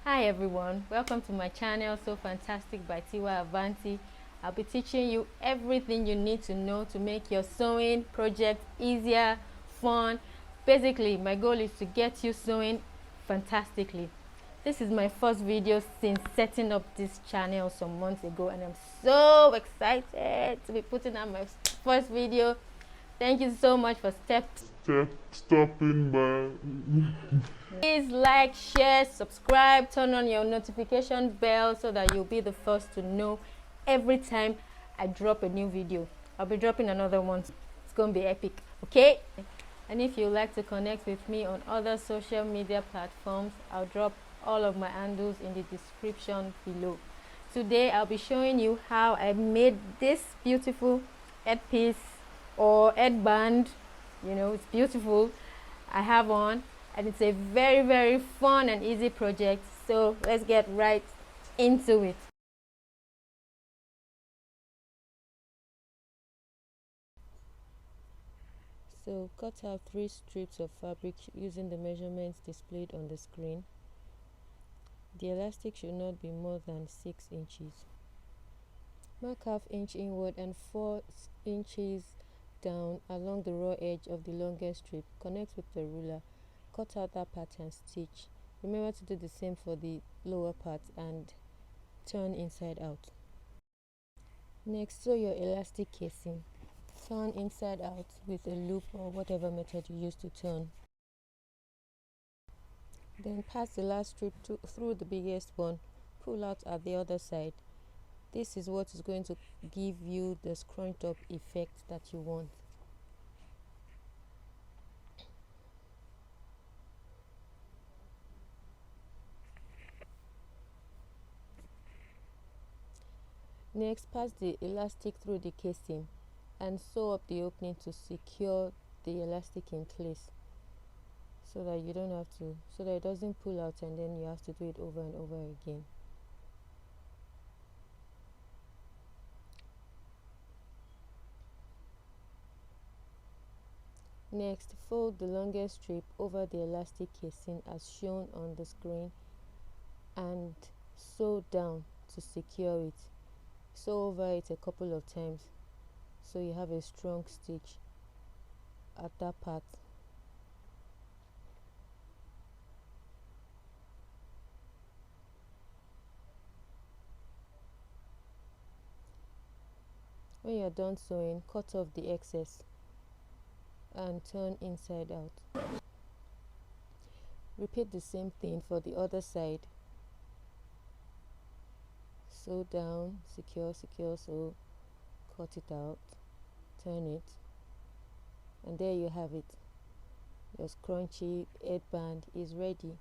Hi everyone, welcome to my channel So Fantastic by Tiwa Avanti. I'll be teaching you everything you need to know to make your sewing project easier, fun. Basically, my goal is to get you sewing fantastically. This is my first video since setting up this channel some months ago, and I'm so excited to be putting out my first video. Thank you so much for stopping by. Please like, share, subscribe, turn on your notification bell so that you'll be the first to know every time I drop a new video. I'll be dropping another one. It's gonna be epic, okay? And if you'd like to connect with me on other social media platforms, I'll drop all of my handles in the description below. Today I'll be showing you how I made this beautiful headpiece or headband. You know, it's beautiful. I have on, and it's a very fun and easy project. So let's get right into it. So cut out 3 strips of fabric using the measurements displayed on the screen. The elastic should not be more than 6 inches. Mark ½ inch inward and 4 inches down along the raw edge of the longest strip. Connect with the ruler. Cut out that part and stitch. Remember to do the same for the lower part and turn inside out. Next, sew your elastic casing. Turn inside out with a loop or whatever method you use to turn. Then pass the last strip through the biggest one. Pull out at the other side. This is what is going to give you the scrunched up effect that you want. Next, pass the elastic through the casing and sew up the opening to secure the elastic in place, so that it doesn't pull out and then you have to do it over and over again. Next, fold the longest strip over the elastic casing as shown on the screen and sew down to secure it. Sew over it a couple of times so you have a strong stitch at that part. When you're done sewing, cut off the excess and turn inside out. Repeat the same thing for the other side. Sew down, secure, so cut it out, turn it, and there you have it. Your scrunchie headband is ready.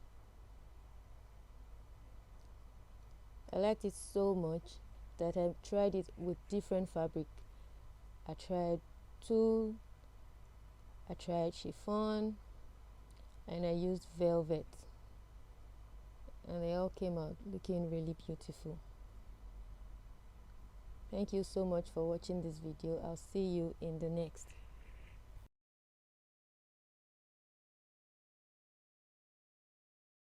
I liked it so much that I tried it with different fabric. I tried tulle, I tried chiffon, and I used velvet, and they all came out looking really beautiful. Thank you so much for watching this video. I'll see you in the next.